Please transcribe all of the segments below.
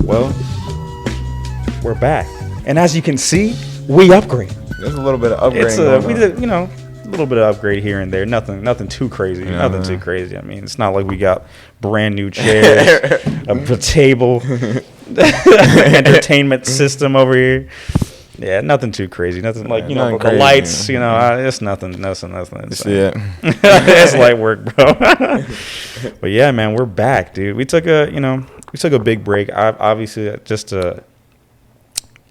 Well, we're back, and as you can see, we upgrade. There's a little bit of upgrading. We did, a little bit of upgrade here and there. Nothing too crazy. Yeah. Nothing too crazy. I mean, it's not like we got brand new chairs, a table, entertainment system over here. Yeah, nothing too crazy. Nothing like the crazy, lights. It's nothing. Nothing. See it. It's light work, bro. But yeah, man, we're back, dude. We took a big break. Obviously just to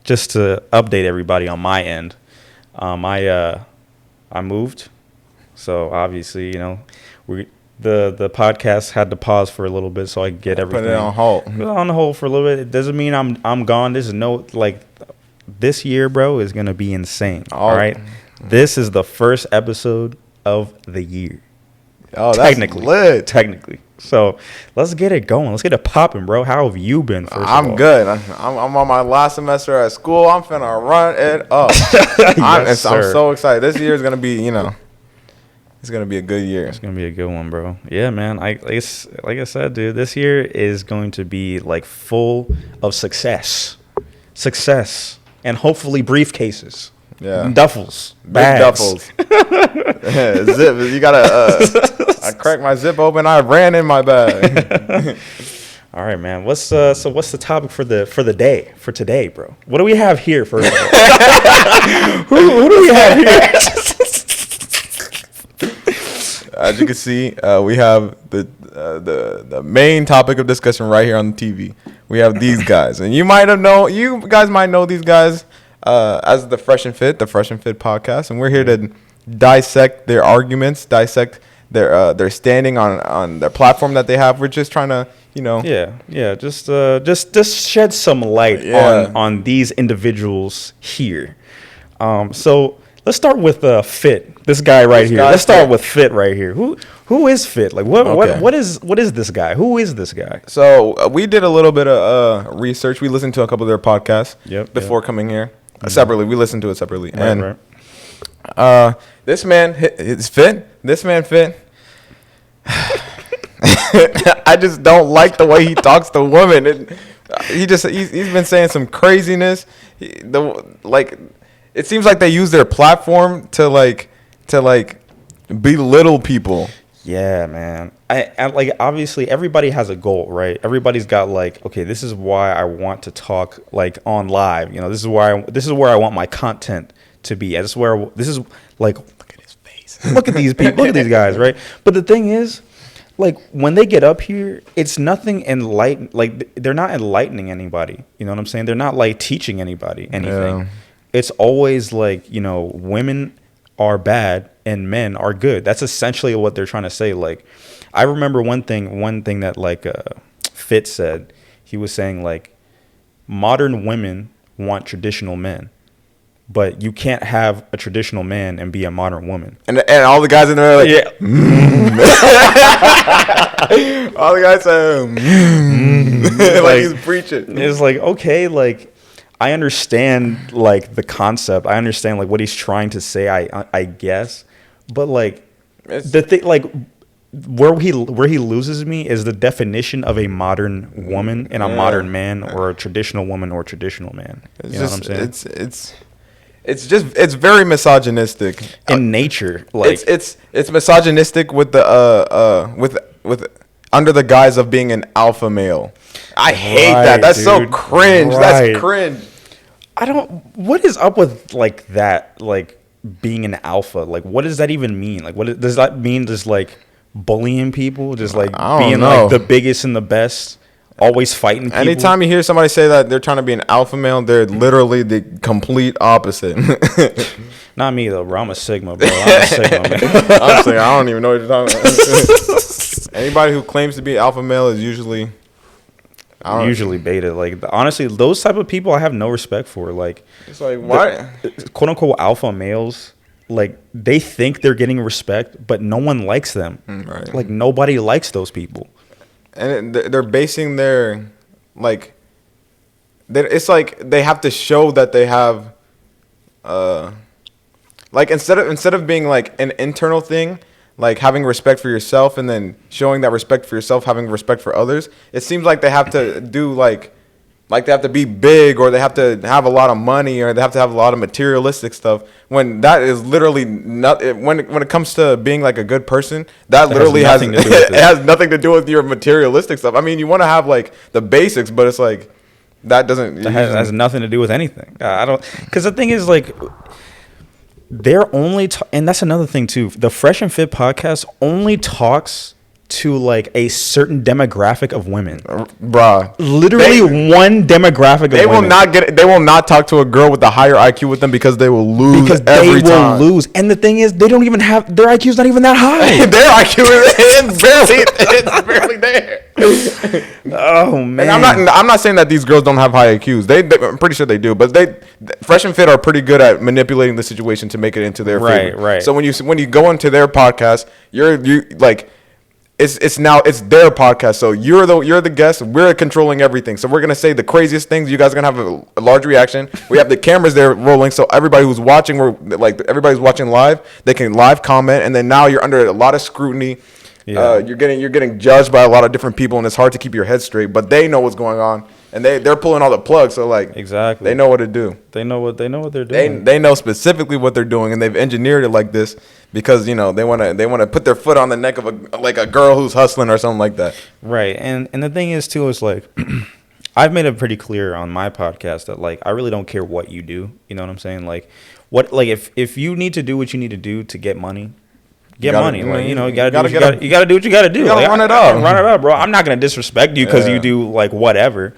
update everybody on my end. I moved, so obviously the podcast had to pause for a little bit so I could get everything Put it on hold. On hold for a little bit. It doesn't mean I'm gone. This year, bro, is gonna be insane. All right, this is the first episode of the year. Oh, that's lit. Technically. So let's get it going. Let's get it popping, bro. How have you been? I'm good. I'm on my last semester at school. I'm finna run it up. I'm so excited. This year is gonna be, it's gonna be a good year. It's gonna be a good one, bro. Yeah, man. Like I said, dude, this year is going to be like full of success, and hopefully briefcases. Yeah. Duffels. Bags. Big duffels. Zip. You gotta. I cracked my zip open. I ran in my bag. All right, man. What's the topic for today, bro? What do we have here first? Who do we have here? As you can see, we have the main topic of discussion right here on the TV. We have these guys, and you guys might know these guys as the Fresh and Fit podcast, and we're here to dissect their arguments, dissect their standing on their platform that they have. We're just trying to, just shed some light on these individuals here. So let's start with Fit. This guy right here. Let's start with Fit right here. Who is Fit? Like what is this guy? Who is this guy? So we did a little bit of research. We listened to a couple of their podcasts before coming here. Separately. We listened to it separately. Right. This man is Fit. This man Fit. I just don't like the way he talks to women. He's been saying some craziness. It seems like they use their platform to belittle people. Yeah, man. I like, obviously everybody has a goal, right? Everybody's got okay, this is why I want to talk on live. This is where I want my content to be. Look at his face. Look at these people. Look at these guys, right? But the thing is, when they get up here, it's nothing they're not enlightening anybody. You know what I'm saying? They're not teaching anybody anything. Yeah. It's always women are bad and men are good. That's essentially what they're trying to say. I remember one thing that Fit said. He was saying modern women want traditional men, but you can't have a traditional man and be a modern woman. And all the guys in there are all the guys say he's preaching. It's okay, I understand the concept. I understand what he's trying to say. I guess, but the thing where he loses me is the definition of a modern woman and a modern man, or a traditional woman or traditional man. You know what I'm saying? It's very misogynistic in nature. It's misogynistic with the with under the guise of being an alpha male. I hate that. That's so cringe. Right. That's cringe. What is up with that? Being an alpha. What does that even mean? What does that mean? Just bullying people? Just being the biggest and the best? Always fighting people? Anytime you hear somebody say that they're trying to be an alpha male, they're literally the complete opposite. Not me though, bro. I'm a Sigma, bro. I'm a Sigma, man. Honestly, I don't even know what you're talking about. Anybody who claims to be alpha male is usually beta. Honestly, those type of people I have no respect for. It's why quote unquote alpha males, they think they're getting respect, but no one likes them. Right. Nobody likes those people. And they're basing their it's they have to show that they have instead of being an internal thing, having respect for yourself and then showing that respect for yourself, having respect for others, it seems like they have to do like they have to be big, or they have to have a lot of money, or they have to have a lot of materialistic stuff, when that is literally not, when it comes to being like a good person, that literally has nothing to do with it. It has nothing to do with your materialistic stuff. I mean, you want to have like the basics, but it's like that doesn't, that has nothing to do with anything. I don't, because the thing is, like, they're only and that's another thing too, the Fresh and Fit podcast only talks to like a certain demographic of women, bruh. Literally one demographic of women. They will not talk to a girl with a higher IQ with them, because they will lose. Because every time. Lose. And the thing is, they don't even have, their IQ's not even that high. Their IQ is barely there. Oh man. And I'm not saying that these girls don't have high IQs. I'm pretty sure they do, but Fresh and Fit are pretty good at manipulating the situation to make it into their favor. Right. So when you go into their podcast, you like, it's their podcast, so you're the guest. We're controlling everything, so we're gonna say the craziest things. You guys are gonna have a large reaction. We have the cameras there rolling, so everybody who's watching, everybody's watching live. They can live comment, and then now you're under a lot of scrutiny. Yeah. You're getting judged by a lot of different people, and it's hard to keep your head straight. But they know what's going on, and they're pulling all the plugs. So like, exactly, they know what to do. They know what they're doing. They know specifically what they're doing, and they've engineered it like this because they want to put their foot on the neck of a girl who's hustling or something like that. Right, and the thing is too is like, I've made it pretty clear on my podcast that like I really don't care what you do. You know what I'm saying? Like, if you need to do what you need to do to get money. Get money, like, you know, you gotta do what you gotta do. You gotta run it up, bro. I'm not gonna disrespect you because you do like whatever,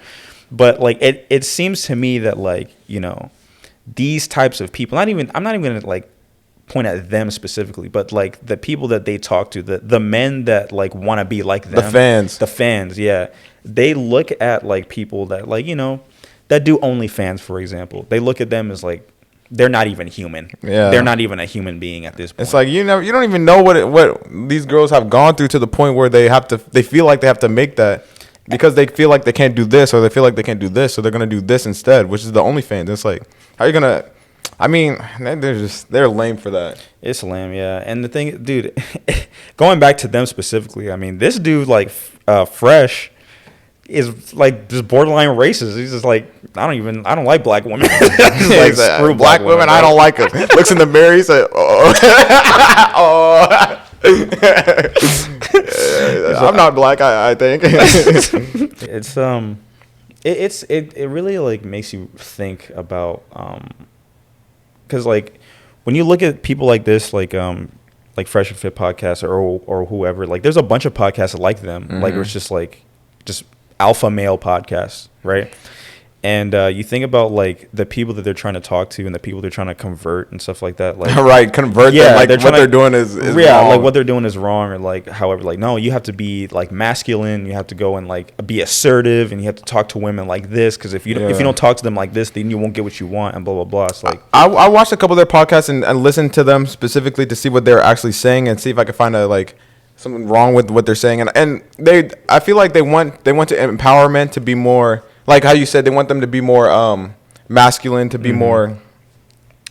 but like it seems to me that like, you know, these types of people. I'm not even gonna like point at them specifically, but like the people that they talk to, the men that like want to be like them, the fans, yeah, they look at like people that like, you know, that do OnlyFans, for example. They look at them as like, they're not even human. Yeah, they're not even a human being at this point. It's like you don't even know what these girls have gone through to the point where they feel like they have to make that because they feel like they can't do this, or they feel like they can't do this, so they're gonna do this instead, which is the OnlyFans. It's like, how are you gonna? I mean, they're lame for that. It's lame, yeah. And the thing, dude, going back to them specifically, I mean, this dude like Fresh is like just borderline racist. He's just like, I don't like black women. Like, screw black women. I don't like them. Looks in the mirror. He said, I'm not black. I think it really like makes you think about because like when you look at people like this, like Fresh and Fit podcast or whoever, like there's a bunch of podcasts like them. Mm-hmm. Like it's just alpha male podcasts, right? And you think about like the people that they're trying to talk to and the people they're trying to convert and stuff like that. Like, right, convert them. Like what they're doing is wrong. Like what they're doing is wrong, or like however, like no, you have to be like masculine. You have to go and like be assertive, and you have to talk to women like this because if you don't talk to them like this, then you won't get what you want, and blah blah blah. It's like I watched a couple of their podcasts and listened to them specifically to see what they're actually saying and see if I could find something wrong with what they're saying, and I feel like they want to empowerment to be more. Like how you said, they want them to be more masculine, to be more,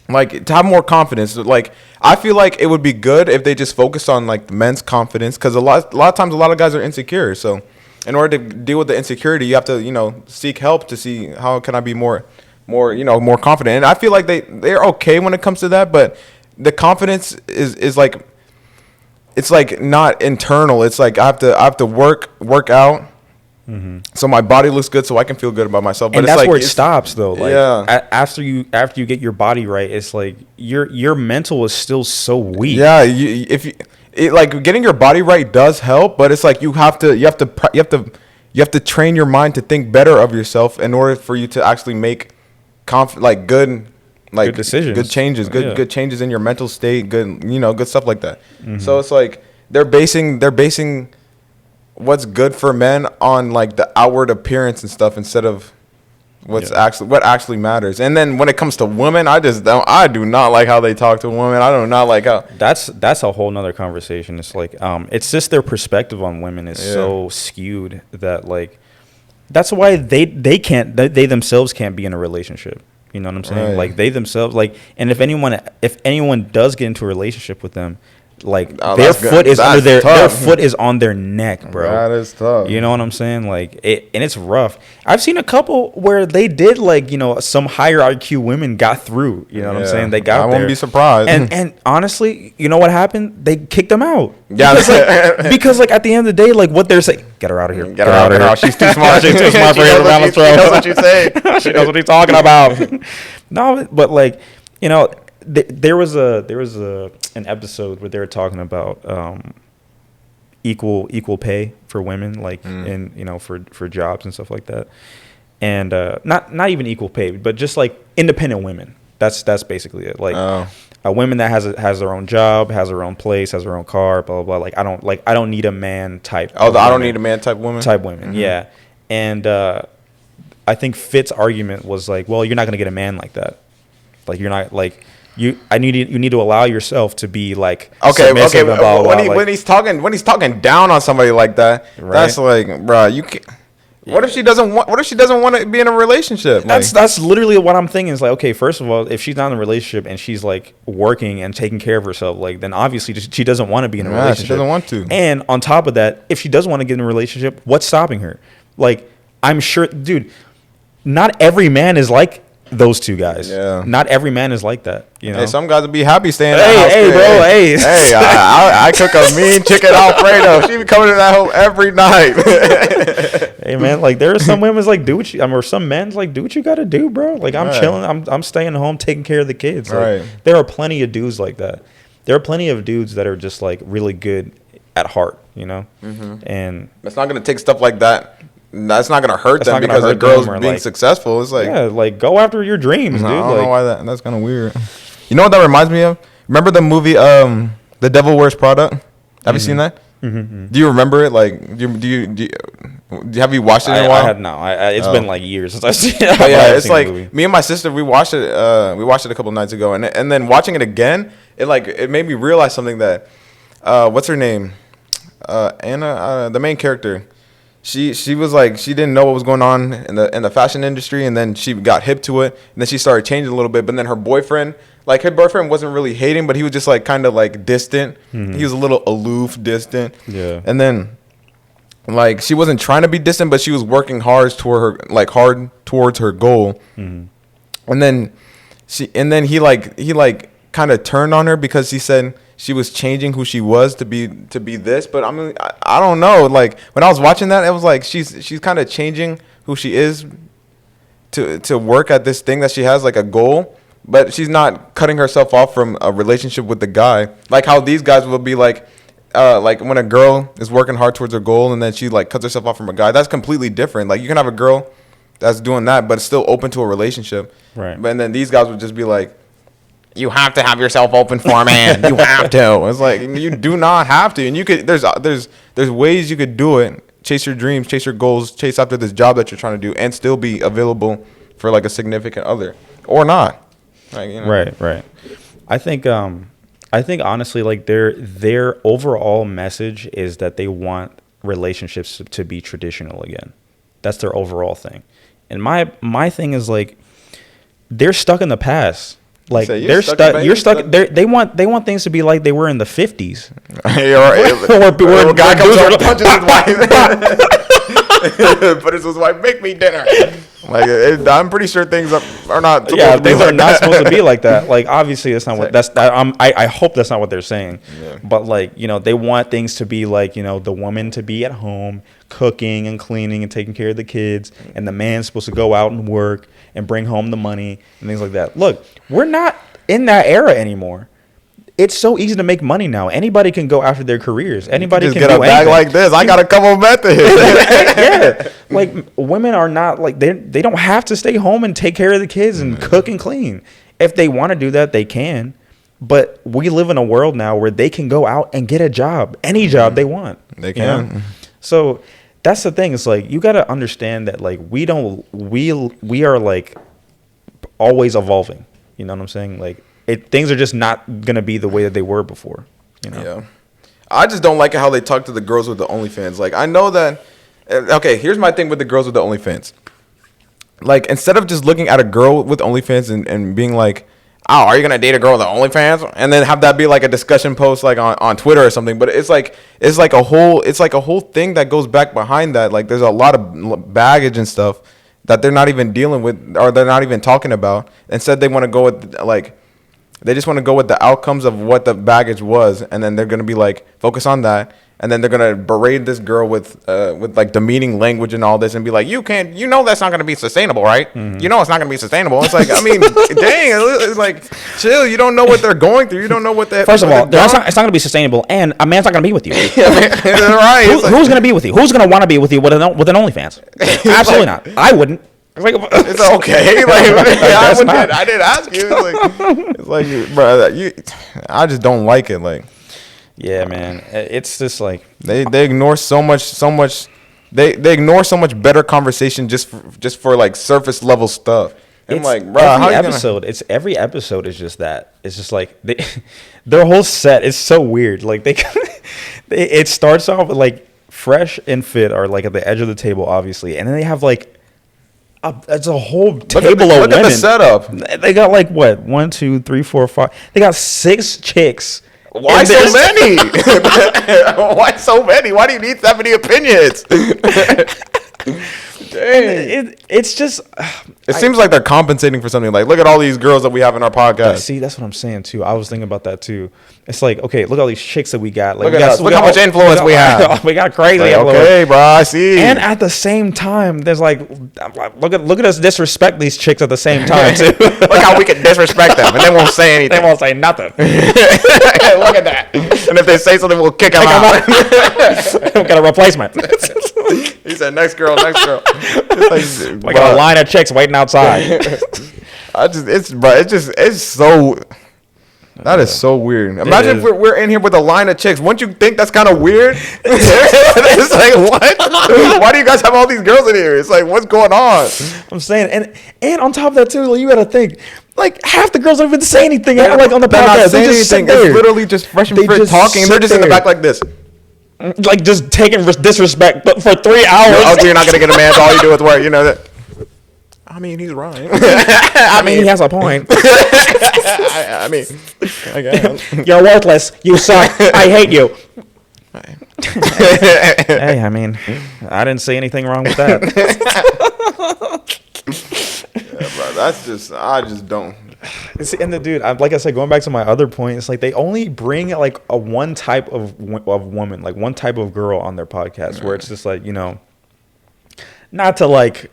like, to have more confidence. Like, I feel like it would be good if they just focused on, like, the men's confidence, because a lot of times a lot of guys are insecure. So in order to deal with the insecurity, you have to, you know, seek help to see how can I be more confident. And I feel like they're okay when it comes to that, but the confidence is like, it's like not internal. It's like I have to work out. Mm-hmm. So my body looks good, so I can feel good about myself. But and it's that's like, where it stops, though. Like, after you get your body right, it's like your mental is still so weak. Yeah, like getting your body right does help, but it's like you have to train your mind to think better of yourself in order for you to actually make good decisions, good changes, good changes in your mental state, good stuff like that. Mm-hmm. So it's like they're basing what's good for men on like the outward appearance and stuff instead of what actually matters. And then when it comes to women, I do not like how they talk to women. I do not like how that's a whole nother conversation. It's like it's just their perspective on women is so skewed that like that's why they themselves can't be in a relationship. You know what I'm saying? Right. Like they themselves, like, and if anyone does get into a relationship with them, like Oh, their that's good. foot is That's under their tough. foot is on their neck, bro. That is tough. You know what I'm saying? Like it, and it's rough. I've seen a couple where they did like, you know, some higher IQ women got through. You know what I'm Yeah. saying? They got I there. won't be surprised. And honestly, you know what happened? They kicked them out. Yeah. Because like at the end of the day, like what they're saying, get her out of here. Get her out of here. She's too smart. She's too smart for She you to knows down the what throat. she knows what you say. She knows what he's talking about. No, but like, you know, there was an episode where they were talking about equal pay for women, like in, you know, for jobs and stuff like that, and not even equal pay, but just like independent women. That's basically it. Like a woman that has their own job, has her own place, has her own car, blah blah blah. Like I don't need a man type. Oh, I don't need a man type woman. Yeah, and I think Fit's argument was like, well, you're not gonna get a man like that. Like you're not like. You need to allow yourself to be like okay. And blah, blah, blah, When he's talking down on somebody like that, right? That's like, bro, you can't. What if she doesn't want to be in a relationship? That's literally what I'm thinking. Is like, okay, first of all, if she's not in a relationship and she's like working and taking care of herself, like then obviously she doesn't want to be in a relationship. She doesn't want to. And on top of that, if she does want to get in a relationship, what's stopping her? Like, I'm sure, dude, not every man is like those two guys. Yeah. Not every man is like that. You know. Hey, some guys would be happy staying. Hey, bro. Hey. Hey, I cook a mean chicken Alfredo. She be coming to that home every night. Hey man, like there are some women's like do what you, or some men's like do what you gotta do, bro. Like I'm chilling, I'm staying home, taking care of the kids. Like, right. There are plenty of dudes like that. There are plenty of dudes that are just like really good at heart, you know. And it's not gonna take stuff like that. That's not gonna hurt them because the hurt girl's them or, being like, success,ful. It's like, yeah, like go after your dreams, dude. I don't Like, know why that's kind of weird. You know what that reminds me of? Remember the movie The Devil Wears Prada? Have you seen that? Do you remember it? Like, have you watched it in a while? I had no. It's been like years since I've seen it. But yeah, it's seen like the movie. me and my sister. We watched it. We watched it a couple nights ago, and then watching it again, it made me realize something that, what's her name, Anna, the main character. She was like, she didn't know what was going on in the fashion industry, and then she got hip to it, and then she started changing a little bit. But then her boyfriend wasn't really hating, but he was just like kind of like distant. He was a little aloof, distant. Yeah. And then like she wasn't trying to be distant, but she was working hard towards her goal. And then he kind of turned on her because he said she was changing who she was to be this. But I mean, I don't know. Like when I was watching that, it was like she's kind of changing who she is to work at this thing that she has, like a goal. But she's not cutting herself off from a relationship with the guy. Like how these guys will be like when a girl is working hard towards her goal and then she like cuts herself off from a guy. That's completely different. Like you can have a girl that's doing that, but still open to a relationship. Right. But then these guys would just be like, you have to have yourself open for a man. You have to. It's like you do not have to. And you could. There's ways you could do it. Chase your dreams. Chase your goals. Chase after this job that you're trying to do, and still be available for like a significant other, or not. Like, you know. Right. I think honestly, like their overall message is that they want relationships to be traditional again. That's their overall thing. And my thing is like they're stuck in the past. Like they're stuck. You're stuck. They want things to be like they were in the 50s. Or guy comes over, punches his wife. But it's his wife, make me dinner. Like I'm pretty sure things are not. Yeah, things are not supposed to be like that. Like obviously, that's not what I hope that's not what they're saying. Yeah. But like they want things to be like the woman to be at home cooking and cleaning and taking care of the kids, and the man's supposed to go out and work and bring home the money and things like that. Look, we're not in that era anymore. It's so easy to make money now. Anybody can go after their careers. Anybody just can get do a bag anything. like this. I got a couple methods. Yeah, like women are not like they don't have to stay home and take care of the kids and cook and clean. If they want to do that, they can. But we live in a world now where they can go out and get a job, any job they want. They can. You know? So that's the thing. It's like you got to understand that like we are like always evolving. You know what I'm saying? Like things are just not gonna be the way that they were before. You know? Yeah. I just don't like how they talk to the girls with the OnlyFans. Like I know that. Okay, here's my thing with the girls with the OnlyFans. Like instead of just looking at a girl with OnlyFans and being like, oh, are you gonna date a girl with OnlyFans? And then have that be like a discussion post like on Twitter or something. But it's like a whole thing that goes back behind that. Like there's a lot of baggage and stuff that they're not even dealing with, or they're not even talking about. Instead, they want to go with they just want to go with the outcomes of what the baggage was, and then they're gonna be like focus on that. And then they're gonna berate this girl with like demeaning language and all this, and be like, that's not gonna be sustainable, right? Mm-hmm. It's not gonna be sustainable. It's like, I mean, dang, it's like, chill. You don't know what they're going through. You don't know what they. First of all, it's not gonna be sustainable, and a man's not gonna be with you. Right? Who's gonna be with you? Who's gonna want to be with you with an OnlyFans? Absolutely not. I wouldn't. It's okay. Like I didn't ask you. It's like, bro, I just don't like it. Like. Yeah, man. It's just like they ignore so much. They ignore so much better conversation just for like surface level stuff. I'm like, bro, every episode is just that. It's just like their whole set is so weird. Like it starts off with like Fresh and Fit are like at the edge of the table, obviously, and then they have like it's a whole table of women. Look at the setup. They got like what 1, 2, 3, 4, 5. They got 6 chicks. Why so many? Why so many? Why do you need that many opinions? It's just. It seems like they're compensating for something. Like, look at all these girls that we have in our podcast. See, that's what I'm saying too. I was thinking about that too. It's like, okay, look at all these chicks that we got. Like, look at us. Look how much influence we have. We got crazy influence. Okay, bro, I see. And at the same time, there's like, look at us disrespect these chicks at the same time too. Look how we can disrespect them, and they won't say anything. They won't say nothing. Look at that. And if they say something, we'll kick them out. We'll get a replacement. He said, "Next girl." Like, we got a line of chicks waiting outside. It's so. That is so weird. Imagine if we're in here with a line of chicks. Wouldn't you think that's kind of weird? It's like, what? Why do you guys have all these girls in here? It's like, what's going on? I'm saying, and on top of that too, like, you got to think, like half the girls don't even say anything. Like on the podcast, they just sit there. It's literally just Fresh and Fit talking. They're just in the back like this. Like just taking disrespect, but for 3 hours. You're not gonna get a man. All you do is work. You know that. I mean, he's right. I mean, he has a point. I mean, I guess. You're worthless. You suck. I hate you. Hey, I mean, I didn't say anything wrong with that. Yeah, bro, I just don't. And the dude, like I said, going back to my other point, it's like they only bring like a one type of woman, like one type of girl on their podcast, where it's just like, not to like,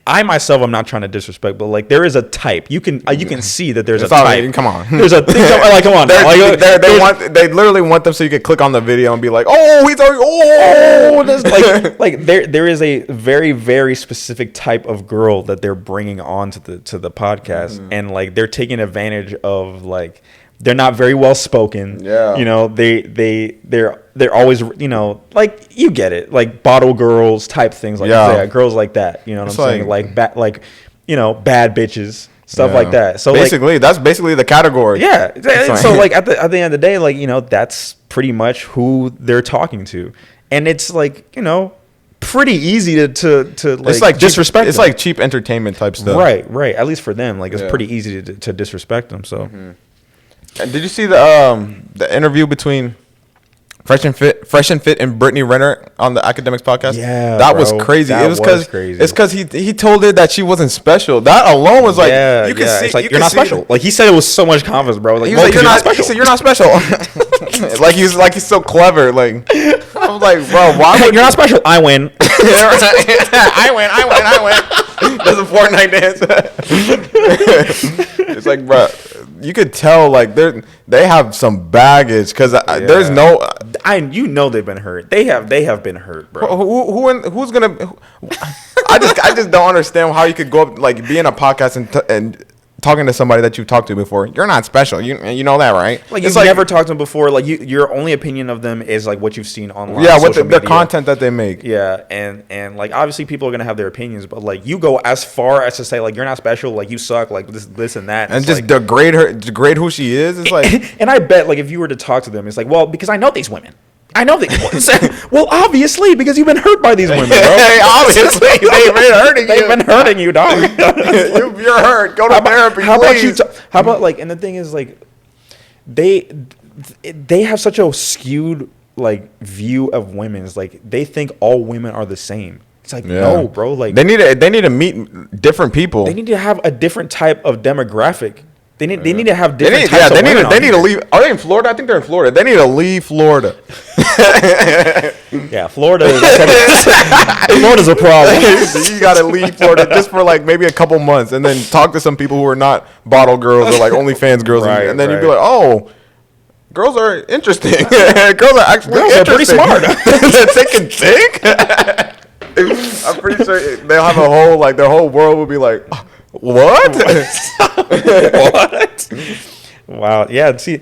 I myself, I'm not trying to disrespect, but like there is a type. You can see that there's a type. Come on, there's a thing. Like, come on. They literally want them so you could click on the video and be like, oh, he's already, like there is a very, very specific type of girl that they're bringing on to the podcast, and like they're taking advantage of like. They're not very well spoken. Yeah. They're always, like you get it, like bottle girls type things like that, girls like that. You know what I'm saying? Like bad bitches, stuff like that. So basically, that's basically the category. Yeah. So like at the end of the day, like that's pretty much who they're talking to, and it's like pretty easy to like it's like disrespect. It's like cheap entertainment type stuff. Right. At least for them, like it's pretty easy to disrespect them. So. Mm-hmm. And did you see the interview between Fresh and Fit and Brittany Renner on the Academics podcast? Yeah, that was crazy. It was because he told her that she wasn't special. That alone was like, you can see, it's like, you're not special. Like he said it with so much confidence, bro. Like, he was like, you're not special. He said you're not special. like he's so clever. Like I was like, bro, why? Hey, you're not special. I win. I win. There's a Fortnite dance. It's like, bro. You could tell like they have some baggage because there's no. They've been hurt. They have been hurt, bro. Who's gonna? I just don't understand how you could go up like be in a podcast and talking to somebody that you've talked to before. You're not special. You know that, right? Like you've never talked to them before. Like your only opinion of them is like what you've seen online. Yeah, with the content that they make. Yeah, and like obviously people are gonna have their opinions, but like you go as far as to say like you're not special, like you suck, like this and that, and just degrade who she is. It's like, and I bet like if you were to talk to them, it's like, well, because I know these women. I know that. Well, obviously, because you've been hurt by these women, bro. Obviously, they've been hurting you. They've been hurting you, dog. You're hurt. Go to therapy, how please. about you? How about like? And the thing is, like, they have such a skewed like view of women. It's like they think all women are the same. It's like no, bro. Like they need to meet different people. They need to have a different type of demographic. They need to have different types of women. They need to leave. Are they in Florida? I think they're in Florida. They need to leave Florida. Yeah, Florida's a problem. You got to leave Florida just for like maybe a couple months, and then talk to some people who are not bottle girls or like OnlyFans girls, Right, and then right. you'd be like, oh. Girls are interesting. Girls are actually Girls are pretty smart. They can think. I'm pretty sure they'll have a whole like their whole world will be like, what? What? Wow. Yeah. See,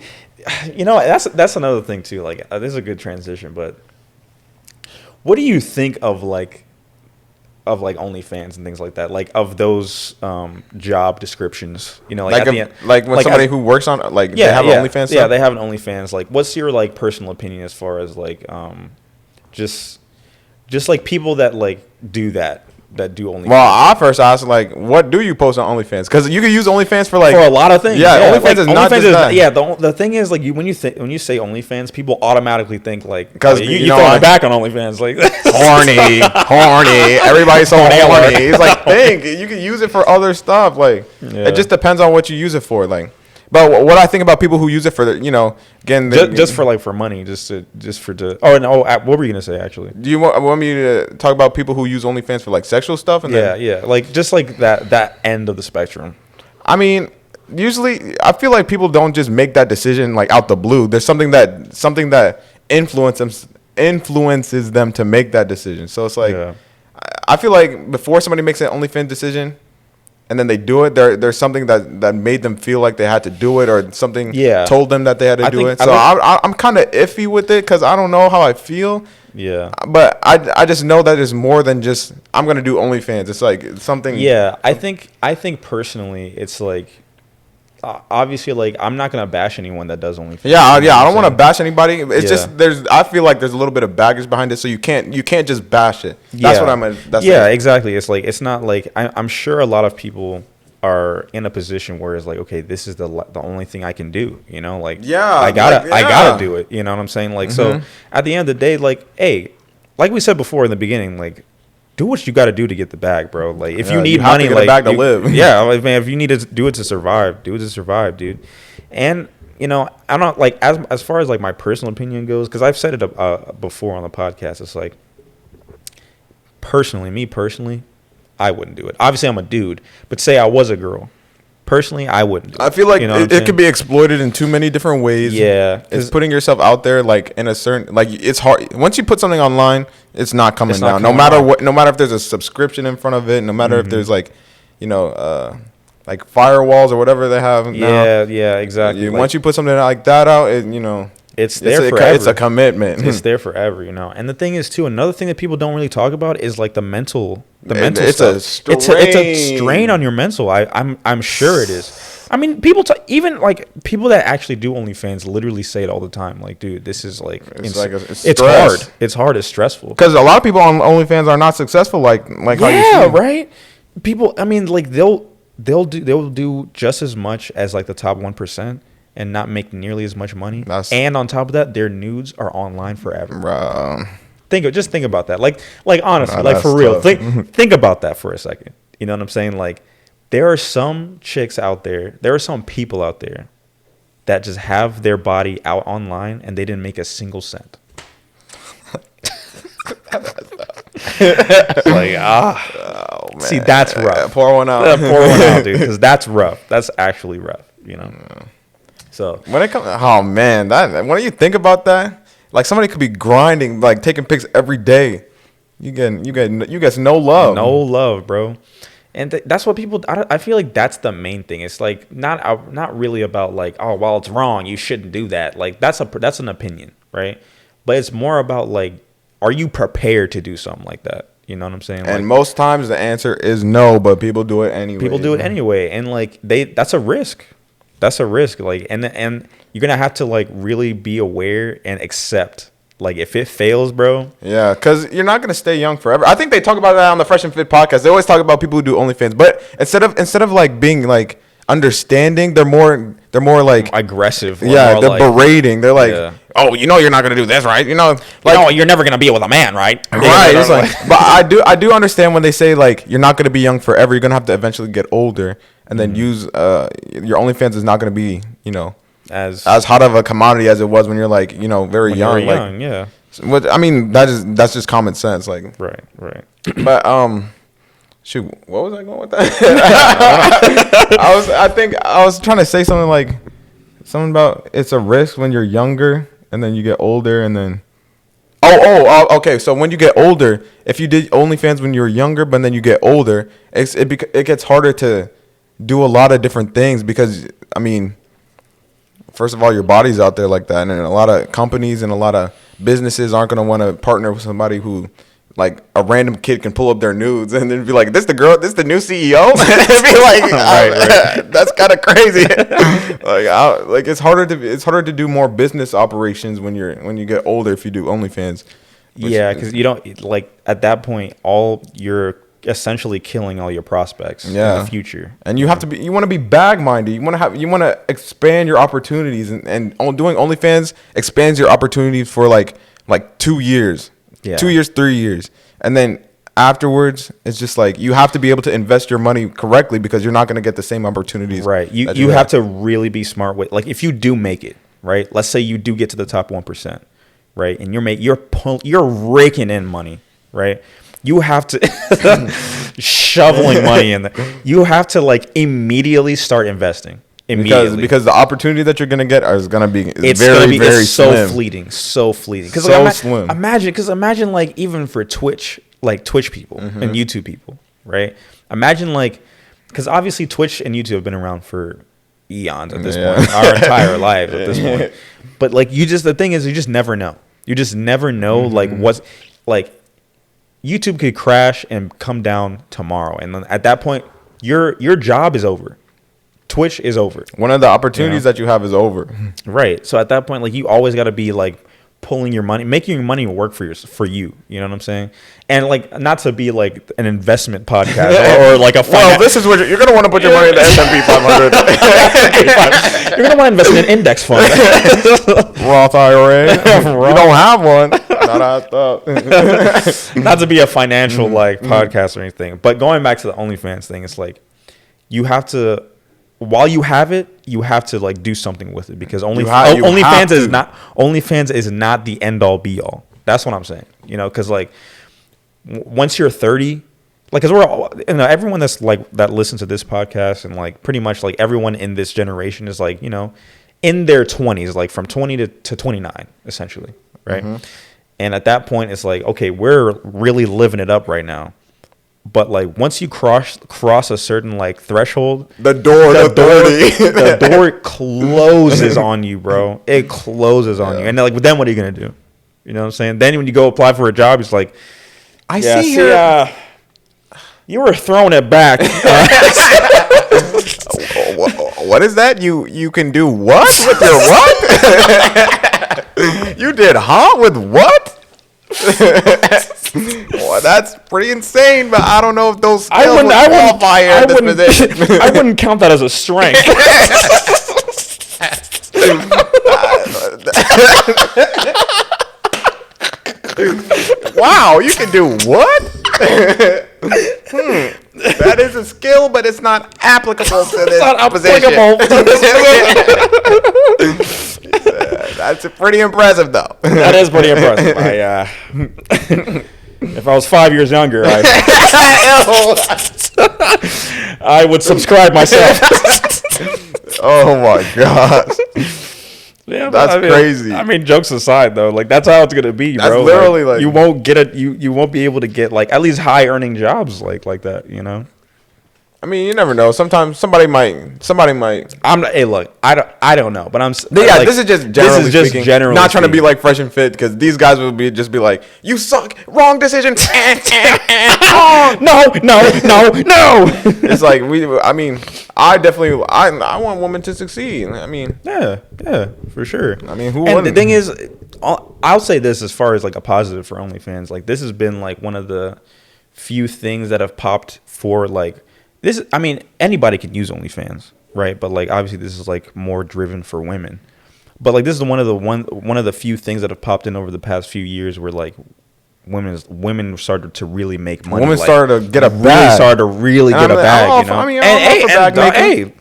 you know, that's another thing too. Like, this is a good transition. But what do you think of like OnlyFans and things like that? Like of those job descriptions. You know, like like when somebody who works on like they have an OnlyFans. Yeah, they have an OnlyFans. Like, what's your like personal opinion as far as like just like people that like do that do OnlyFans? Well, I first asked like, what do you post on OnlyFans? Because you can use OnlyFans for like for a lot of things. Yeah, OnlyFans like, is not just that. Yeah, the thing is like when you say OnlyFans, people automatically think like because you throw my back on OnlyFans like horny. Everybody's so horny. It's like think you can use it for other stuff. Like it just depends on what you use it for. Like. But what I think about people who use it for, you know, again, just for like for money, Oh no, what were you gonna say actually? Do you want me to talk about people who use OnlyFans for like sexual stuff? And yeah, like just like that end of the spectrum. I mean, usually I feel like people don't just make that decision like out the blue. There's something that influences them to make that decision. So it's like I feel like before somebody makes an OnlyFans decision. And then they do it. There's something that made them feel like they had to do it, or something told them that they had to do it. So I'm kind of iffy with it because I don't know how I feel. Yeah. But I just know that it's more than just I'm gonna do OnlyFans. It's like something. Yeah, I think personally, it's like obviously like I'm not gonna bash anyone that does OnlyFans. Yeah. I don't want to bash anybody. It's just I feel like there's a little bit of baggage behind it, so you can't just bash it. That's what I'm. Exactly. It's like it's not like I'm sure a lot of people are in a position where it's like, okay, this is the only thing I can do. You know, like I gotta do it. You know what I'm saying? Like so at the end of the day, like hey, like we said before in the beginning, like. Do what you got to do to get the bag, bro. Like if you need money, like bag to live. Yeah, like man, if you need to do it to survive, dude. And you know, I'm not like as far as like my personal opinion goes, because I've said it before on the podcast. It's like me personally, I wouldn't do it. Obviously, I'm a dude, but say I was a girl. Personally, I wouldn't do it. I feel like it could be exploited in too many different ways. Yeah. It's putting yourself out there like in a certain like it's hard once you put something online, it's not coming down. No matter if there's a subscription in front of it, no matter if there's like, you know, like firewalls or whatever they have now. Yeah, exactly. Once you put something like that out, it's there forever. It's a commitment. It's there forever, you know. And the thing is, too, another thing that people don't really talk about is like the mental stuff. It's a strain on your mental. I'm sure it is. I mean, even like people that actually do OnlyFans literally say it all the time. Like, dude, this is like it's hard. It's hard. It's stressful. Because a lot of people on OnlyFans are not successful. Like how you see. Yeah, right. People. I mean, like they'll do just as much as like the top 1%. And not make nearly as much money. And on top of that, their nudes are online forever. Bro. Just think about that. Like honestly, like for real. Think about that for a second. You know what I'm saying? Like there are some chicks out there, there are some people out there that just have their body out online and they didn't make a single cent. Like oh man. See, that's rough. Pour one out. Pour one out, dude, because that's rough. That's actually rough, you know. So when it comes, oh man, when you think about that, like somebody could be grinding, like taking pics every day. You get no love. No love, bro. And that's what people. I feel like that's the main thing. It's like not really about like, oh well, it's wrong, you shouldn't do that. Like that's an opinion, right? But it's more about like, are you prepared to do something like that? You know what I'm saying? And most times the answer is no, but people do it anyway. People do it anyway, and like that's a risk. That's a risk. Like and you're gonna have to like really be aware and accept Like if it fails, bro. Yeah, because you're not gonna stay young forever. I think they talk about that on the Fresh and Fit podcast. They always talk about people who do OnlyFans, but instead of like being like understanding, they're more like aggressive. Yeah, they're like, berating. They're like, oh, you know, you're not gonna do this, right? You know, like, no, you're never gonna be with a man, right? Right. It's like, but I do understand when they say like you're not gonna be young forever. You're gonna have to eventually get older, and then use your OnlyFans is not gonna be, you know, as hot of a commodity as it was when you're like, you know, very young. Like, yeah. I mean, that's just common sense. Like, right. But shoot, what was I going with that? I was trying to say something about it's a risk when you're younger and then you get older and then. Okay. So when you get older, if you did OnlyFans when you were younger, but then you get older, it gets harder to do a lot of different things because I mean. First of all, your body's out there like that, and a lot of companies and a lot of businesses aren't gonna want to partner with somebody who, like, a random kid can pull up their nudes and then be like, "This the girl, this the new CEO." And be like, right. That's kind of crazy. like it's harder to do more business operations when you get older if you do OnlyFans. Yeah, because you don't like at that point you're essentially killing all your prospects in the future, and you want to be bag minded. You want to expand your opportunities, and doing OnlyFans expands your opportunities for like 2 years, 2 years, 3 years, and then afterwards it's just like you have to be able to invest your money correctly because you're not going to get the same opportunities. Right. You have to really be smart with, like, if you do make it, right? Let's say you do get to the top 1%, right? And you're raking in money, right? You have to shoveling money in there. You have to like immediately start investing immediately because the opportunity that you're gonna get is gonna be very so slim. so fleeting. Because slim. Imagine like even for Twitch people and YouTube people, right? Imagine like because obviously Twitch and YouTube have been around for eons at this point, our entire lives at this point. But like the thing is you just never know. You just never know like what's like. YouTube could crash and come down tomorrow, and then at that point, your job is over. Twitch is over. One of the opportunities that you have is over. Right. So at that point, like you always got to be like pulling your money, making your money work for you. You know what I'm saying? And like not to be like an investment podcast or like a. Well, this is what you're gonna want to put your money in the S&P 500. You're gonna want to invest in an index fund, Roth IRA. You don't have one. Not to be a financial like podcast or anything, but going back to the OnlyFans thing, it's like you have to, while you have it, you have to like do something with it because OnlyFans is not the end all be all. That's what I'm saying, you know, because like once you're 30, like because we're all, you know, everyone that's like that listens to this podcast and like pretty much like everyone in this generation is like, you know, in their 20s, like from 20 to 29 essentially, right? And at that point, it's like, okay, we're really living it up right now. But like once you cross a certain like threshold, the door closes on you, bro. It closes on you. And like, then what are you gonna do? You know what I'm saying? Then when you go apply for a job, it's like, I see here. You were throwing it back. What is that? You can do what with your what? You did with what? Well, that's pretty insane, but I don't know if those skills would qualify in this position. I wouldn't count that as a strength. Wow, you can do what? That is a skill, but it's not applicable to this position. That's pretty impressive, though. That is pretty impressive. If I was 5 years younger, I would subscribe myself. Oh my gosh. Yeah, that's crazy. I mean, jokes aside, though, like that's how it's gonna be, bro. That's literally like you won't get it. You won't be able to get like at least high earning jobs like that. You know. I mean, you never know. Sometimes somebody might. I'm not, hey, look, I don't know, but Yeah, like, this is just generally speaking. Generally not trying to be speaking. like Fresh and Fit because these guys will just be like, "You suck, wrong decision." No. It's like I mean, I want women to succeed. I mean, Yeah, for sure. I mean, who And wouldn't? the thing is, I'll say this as far as like a positive for OnlyFans. Like this has been like one of the few things that have popped for like this. I mean, anybody can use OnlyFans, right? But like obviously this is like more driven for women. But like this is one of the few things that have popped in over the past few years where like women started to really make money. Women like, started to get a really bag. started to really And get a I'm bag. all You for- know, I mean, I'm all for bag making. hey,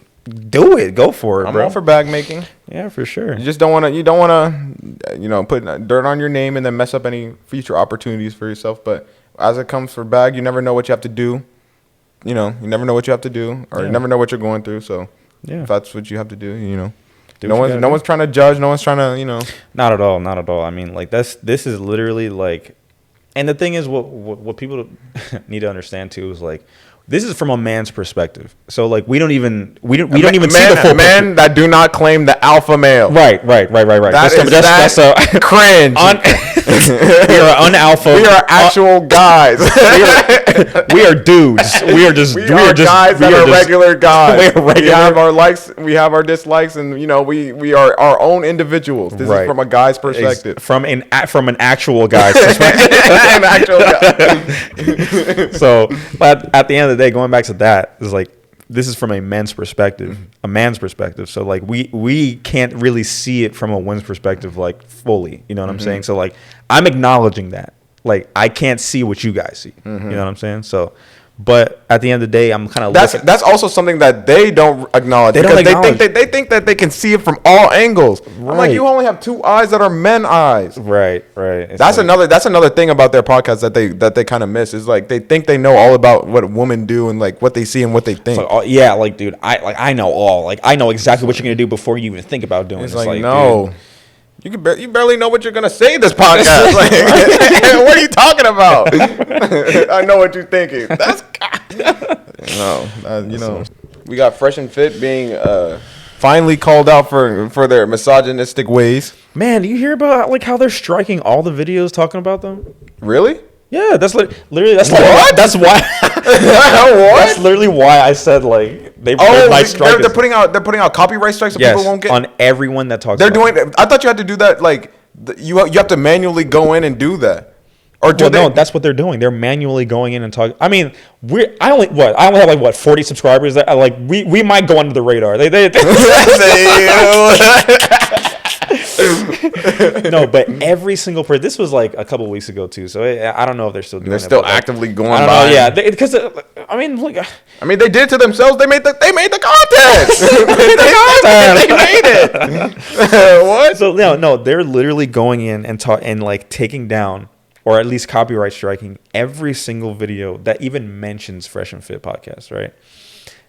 do it, go for it, I'm bro. all for bag making. Yeah, for sure. You just don't want to. You don't want to, put dirt on your name and then mess up any future opportunities for yourself. But as it comes for bag, you never know what you have to do. You never know what you have to do, or you never know what you're going through. So, Yeah. if that's what you have to do, Do no what you gotta do. one's trying to judge. No one's trying to, Not at all, not at all. I mean, like this is literally like, and the thing is, what people need to understand too is like, this is from a man's perspective. So like, we don't even see the full men that do not claim the alpha male. Right. That's cringe. We are unalpha. We are actual guys. we are dudes. We are just guys that are regular guys. We are regular. We have our likes, we have our dislikes, and we are our own individuals. This is from a guy's perspective. From an actual guy's perspective. An actual guy. So, but at the end of the day, going back to that, is like this is from a man's perspective. So like we can't really see it from a woman's perspective like fully. You know what I'm saying? So like I'm acknowledging that. Like I can't see what you guys see. You know what I'm saying? So, but at the end of the day, I'm kind of That's also something that they don't acknowledge. They don't because acknowledge. they think that they can see it from all angles. I'm like, Right. you only have two eyes that are men eyes. right. It's That's like- another thing about their podcast that they kind of miss is like they think they know all about what women do and like what they see and what they think. It's like, yeah, like dude, I know all. Like I know exactly what you're gonna do before you even think about doing. It's this. like, Dude, no, you barely know what you're gonna say this podcast. Like, what are you talking about? I know what you're thinking. That's we got Fresh and Fit being finally called out for their misogynistic ways. man, do you hear about like how they're striking all the videos talking about them? Really? Yeah, that's literally that's like, What? that's why. That's What? literally why I said like they Oh, might strike they're us. putting out copyright strikes so Yes, people won't get. on everyone that talks. They're about doing. I thought you had to do that. Like you have to manually go in and do that, or do Well, they? no, that's what they're doing. They're manually going in and talking. I mean, I only have like 40 subscribers. That like we might go under the radar. They no, but every single person. This was like a couple weeks ago too. So I don't know if they're still doing They're it. still but, like, actively going. I don't by. know. Yeah, because I mean, look. I mean, they did it to themselves. They made the content. They made it. What? So no, they're literally going in and like taking down or at least copyright striking every single video that even mentions Fresh and Fit podcast. Right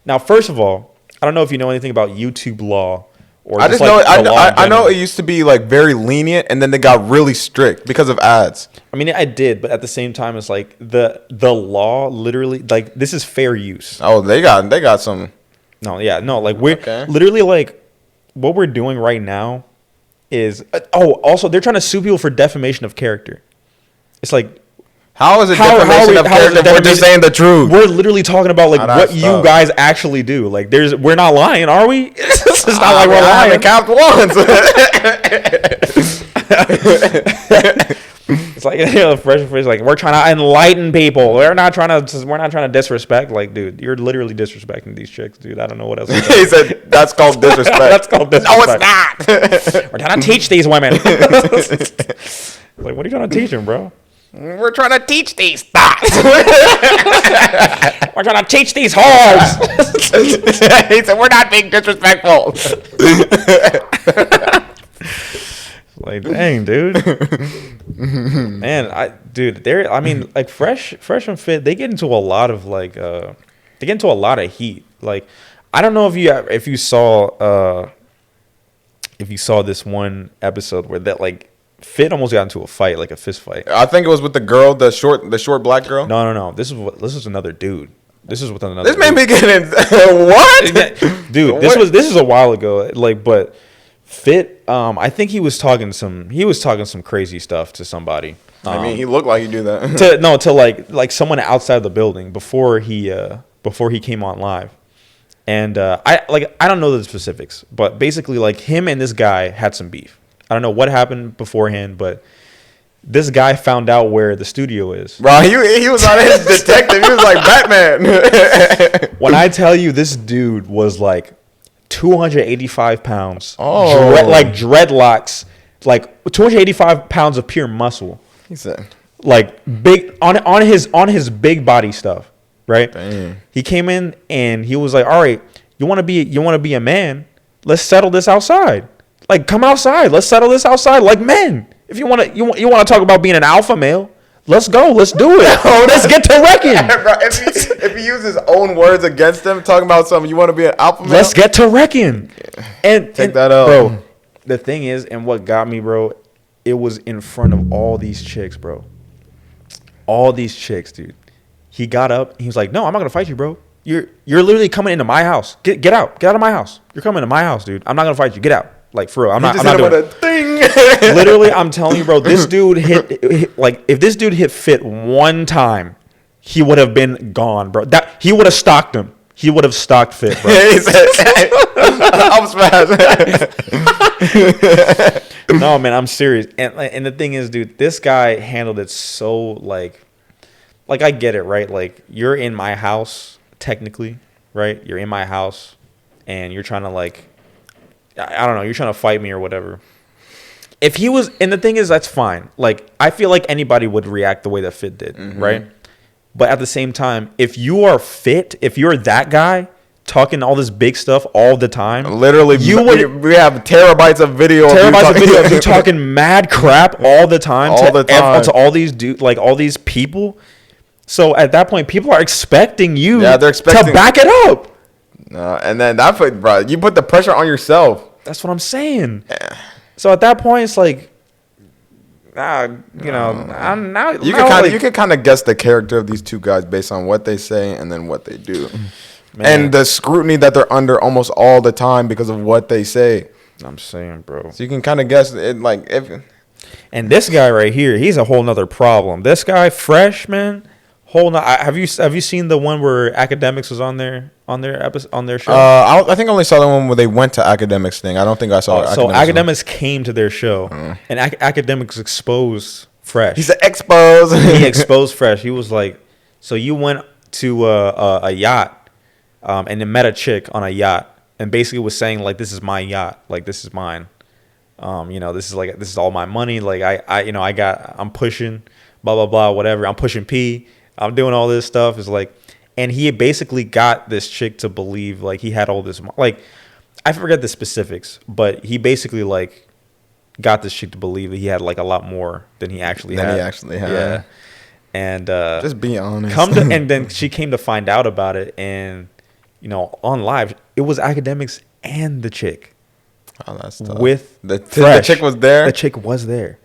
now, first of all, I don't know if you know anything about YouTube law. Or I just like, know. the law in I know general. it used to be like very lenient, and then they got really strict because of ads. I mean, I did, but at the same time, it's like the law literally like this is fair use. Oh, they got some. No, like we're Okay. literally like what we're doing right now is also they're trying to sue people for defamation of character. It's like How is it How- defamation how are of we- how is character it if we're just defamation- saying the truth? we're literally talking about like Now what that's you tough. guys actually do. Like we're not lying, are we? It's not like we're I lying. haven't capped once. It's like Fresh and Fit is like we're trying to enlighten people. We're not trying to disrespect. Like, dude, you're literally disrespecting these chicks, dude. I don't know what else. to say. He said that's called disrespect. That's called disrespect. No, it's not. We're trying to teach these women. Like, what are you trying to teach them, bro? We're trying to teach these thoughts. We're trying to teach these whores. He said we're not being disrespectful. Like, dang, dude. Man, I mean, like Fresh and Fit, they get into a lot of like, they get into a lot of heat. Like, I don't know if you saw this one episode where that like Fit almost got into a fight, like a fist fight. I think it was with the girl, the short black girl. No. This was another dude. This is within another. This made me get in. What? Dude, this is a while ago. Like, but Fit, I think he was talking some crazy stuff to somebody. I mean, he looked like he do that. to like someone outside the building before he came on live. And I don't know the specifics, but basically like him and this guy had some beef. I don't know what happened beforehand, but this guy found out where the studio is. Bro, he was on his detective. He was like Batman. When I tell you this dude was like 285 pounds. Oh. Like dreadlocks. Like 285 pounds of pure muscle. He said. Like big on his big body stuff. Right? Dang. He came in and he was like, all right, you want to be a man? Let's settle this outside. Like, come outside. Let's settle this outside like men. If you want to talk about being an alpha male, let's go. Let's do it. Let's get to wrecking. Bro, if he used his own words against him, talking about something, you want to be an alpha male? Let's get to wrecking. And Take that out. Bro, the thing is, and what got me, bro, it was in front of all these chicks, bro. All these chicks, dude. He got up. He was like, no, I'm not going to fight you, bro. You're literally coming into my house. Get out. Get out of my house. You're coming to my house, dude. I'm not going to fight you. Get out. Like, for real. I'm not doing it. Literally, I'm telling you, bro, this dude hit like, if this dude hit Fit one time, he would have been gone, bro. He would have stalked him. He would have stalked Fit, bro. I'm smashed. No, man, I'm serious. And the thing is, dude, this guy handled it so, like I get it, right? Like, you're in my house, technically, right? You're in my house, and you're trying to, like, I don't know, you're trying to fight me or whatever. If he was, and the thing is, that's fine. Like, I feel like anybody would react the way that Fit did, right? But at the same time, if you are Fit, if you're that guy talking all this big stuff all the time, literally, we have terabytes of video. Of you talking mad crap all the time, to all these all these people. So at that point, people are expecting you to back it up. And then you put the pressure on yourself. That's what I'm saying. Yeah. So at that point, it's like, you can kind of guess the character of these two guys based on what they say and then what they do, and the scrutiny that they're under almost all the time because of what they say. I'm saying, bro. So you can kind of guess it, like if. And this guy right here, he's a whole nother problem. This guy, Freshman. Have you seen the one where Academics was on their show? I think I only saw the one where they went to Academics thing. I don't think I saw. So Academics came to their show, and Academics exposed Fresh. He said expose. He exposed Fresh. He was like, so you went to a yacht, and then met a chick on a yacht, and basically was saying like, this is my yacht, like this is mine. This is all my money. Like I'm pushing, blah blah blah, whatever. I'm pushing P. I'm doing all this stuff. It's like, and he basically got this chick to believe like he had all this, like, I forget the specifics, but he basically like got this chick to believe that he had like a lot more than he actually had. Yeah. And just be honest. And then she came to find out about it, and on live, it was Academics and the chick. Oh, that's tough. With the chick was there. The chick was there,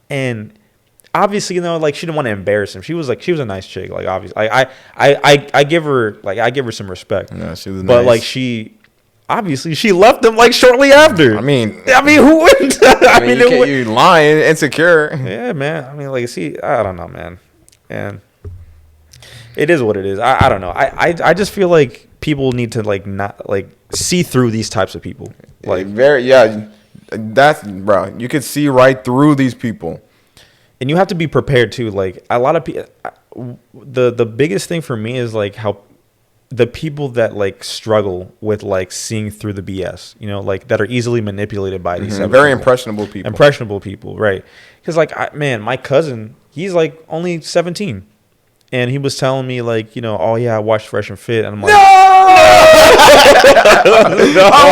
and obviously, like, she didn't want to embarrass him. She was a nice chick. Like, obviously, I give her some respect. Yeah, she was nice. But like, she left him like shortly after. I mean, who wouldn't? You lying, insecure. Yeah, man. I mean, like, I don't know, man. And it is what it is. I don't know. I just feel like people need to like not like see through these types of people. Like, that's, bro. You could see right through these people. And you have to be prepared too. Like, a lot of people, the biggest thing for me is like how the people that like struggle with like seeing through the BS, like that are easily manipulated by these very impressionable people. Impressionable people, right? Because like, my cousin, he's like only 17, and he was telling me like, oh yeah, I watched Fresh and Fit, and I'm like, no! I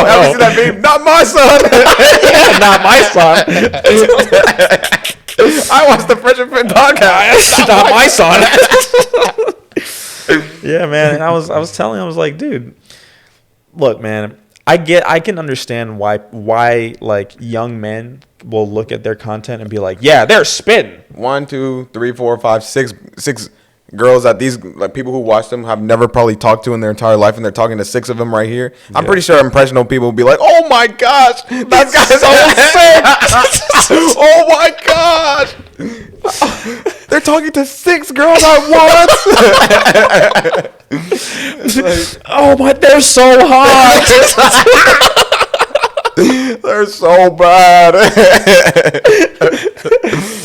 haven't seen that meme. Not my son. Not my son. I watched the Fresh and Fit podcast. Not my son. Yeah, man. And I was telling him, I was like, dude, look, man, I can understand why like young men will look at their content and be like, yeah, they're spitting. 1, 2, 3, 4, 5, 6 girls that these like people who watch them have never probably talked to in their entire life, and they're talking to 6 of them right here. I'm pretty sure impressionable people will be like, "Oh my gosh, that guy's so sick! Oh my gosh, they're talking to 6 girls at once." Like, oh my, they're so hot. They're so bad.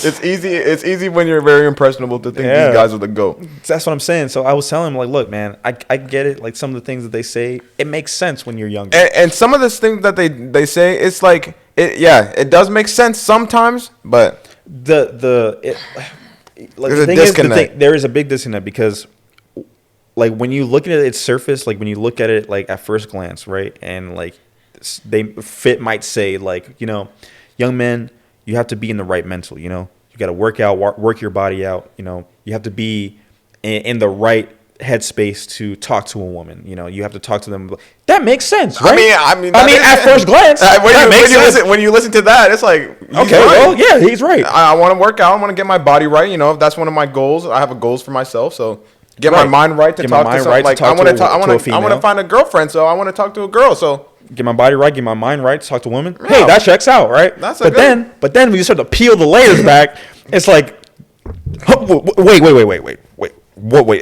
It's easy when you're very impressionable to think these guys are the GOAT. That's what I'm saying. So I was telling him, like, look, man, I get it. Like, some of the things that they say, it makes sense when you're younger. And some of the things that they say, it's like, it does make sense sometimes, but There's a disconnect. There is a big disconnect because, like, when you look at its surface, like when you look at it like at first glance, right, and like Fit might say, like, you know, young men, you have to be in the right mental, you know, you got to work your body out, you know, you have to be in the right headspace to talk to a woman, you know, you have to talk to them. That makes sense, right? I mean, at first glance, when you listen to that, it's like, okay, right. Well, yeah, he's right. I want to work out. I want to get my body right. You know, if that's one of my goals, I have goals for myself. So get my mind right to talk to someone. Like, I want to find a girlfriend, so I want to talk to a girl. So get my body right, get my mind right, to talk to women. Yeah. Hey, that checks out, right? But then when you start to peel the layers back, it's like, wait,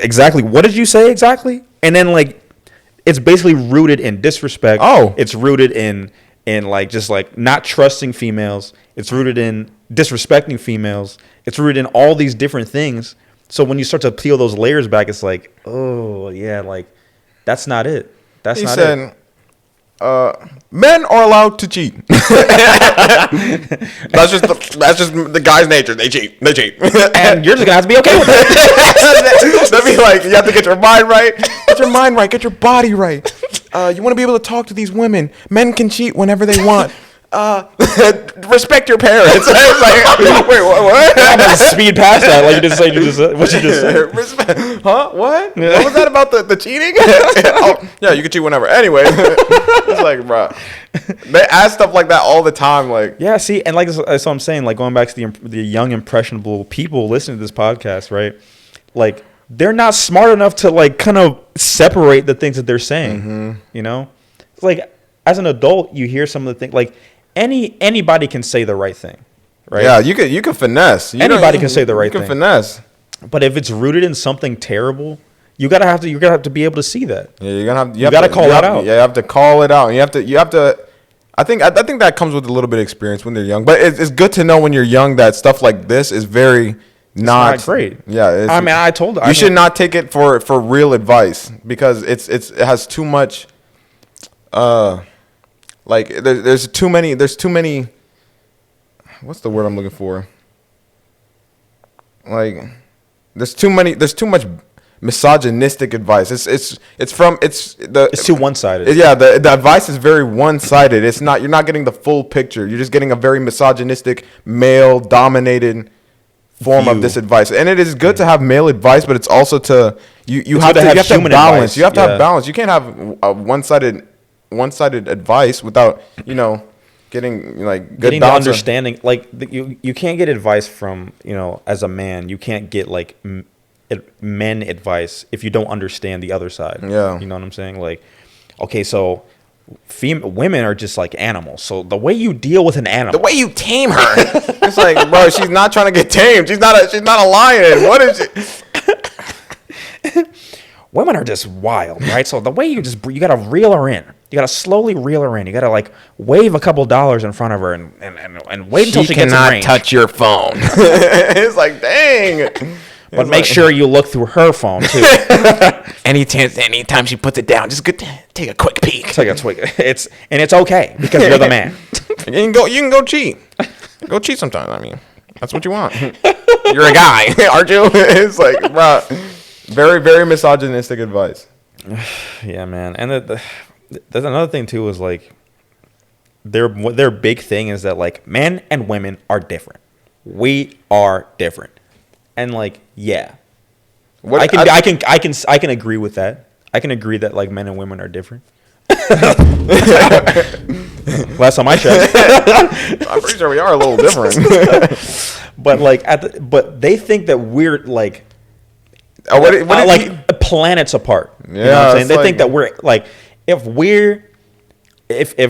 exactly. What did you say exactly? And then, like, it's basically rooted in disrespect. Oh, it's rooted in like just like not trusting females. It's rooted in disrespecting females. It's rooted in all these different things. So when you start to peel those layers back, it's like, oh yeah, like that's not it. That's not it. Men are allowed to cheat. That's just the guy's nature. They cheat. And you're just gonna have to be okay with it. That'd be like, you have to get your mind right. Get your mind right. Get your body right. You want to be able to talk to these women. Men can cheat whenever they want. Respect your parents. Like, wait, what? I'm gonna speed past that. Like you just said. What you just said? Huh? What? Yeah. What was that about the cheating? Oh, yeah, you can cheat whenever. Anyway, it's like, bro, they ask stuff like that all the time. Like, yeah, see, and like that's what I'm saying. Like going back to the young impressionable people listening to this podcast, right? Like they're not smart enough to like kind of separate the things that they're saying. Mm-hmm. You know, it's like as an adult, you hear some of the things like. Anybody can say the right thing, right? Yeah, you can finesse. Anybody can say the right thing. You can finesse. But if it's rooted in something terrible, you're gonna have to be able to see that. Yeah, you gotta call that out. Yeah, you have to call it out. And you have to. I think that comes with a little bit of experience when they're young. But it's good to know when you're young that stuff like this is very not great. Yeah, I mean, I told her you should not take it for real advice because it has too much. Like there's too many. What's the word I'm looking for? Like there's too much misogynistic advice. It's too one-sided. Yeah, the advice is very one-sided. It's not. You're not getting the full picture. You're just getting a very misogynistic, male-dominated form of this advice. And it is good to have male advice, but it's also you have to have balance. Advice. You have to have balance. You can't have a one-sided advice without getting good the understanding. Like you can't get advice from as a man. You can't get like men advice if you don't understand the other side. Yeah, you know what I'm saying. Like, okay, so women are just like animals. So the way you deal with an animal, the way you tame her, it's like, bro, she's not trying to get tamed. She's not a lion. What is she? Women are just wild, right? So the way you gotta reel her in. You gotta slowly reel her in. You gotta like wave a couple dollars in front of her and wait until she gets in range. She cannot touch your phone. It's like, dang. But make sure you look through her phone too. Anytime she puts it down, just take a quick peek. It's okay because you're the man. You can go cheat. Go cheat sometimes. I mean, that's what you want. You're a guy, aren't you? It's like, bro, very, very misogynistic advice. Yeah, man. And there's another thing too is like their big thing is that like men and women are different. We are different. And like, yeah, I can agree with that. I can agree that like men and women are different. Last time I checked, I'm pretty sure we are a little different. But like but they think that we're like like planets apart. Yeah, you know what I'm saying? They like, think that we're like if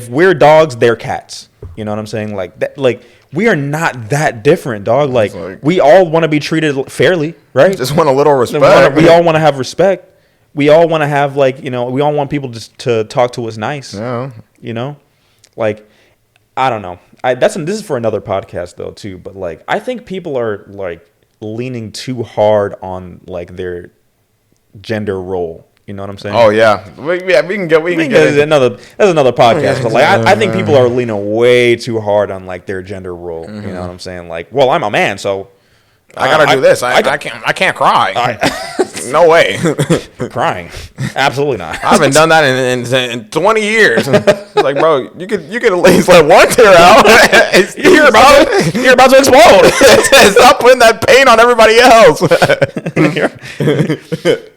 we're dogs, they're cats. You know what I'm saying? Like that, like we are not that different, dog. Like we all want to be treated fairly, right? Just want a little respect. We all want to have respect. We all want to have like, you know, we all want people just to talk to us nice. Yeah. You know, like I don't know. This is for another podcast though too. But like I think people are like leaning too hard on like their gender role. You know what I'm saying? Oh yeah, we can get that's another podcast. But like I think people are leaning way too hard on like their gender role. You know what I'm saying? Like, well, I'm a man, so I gotta do this. I can't cry. No way. Crying? Absolutely not. I haven't done that in 20 years. It's like, bro, you could at least let one tear out. You're about to explode. Stop putting that pain on everybody else.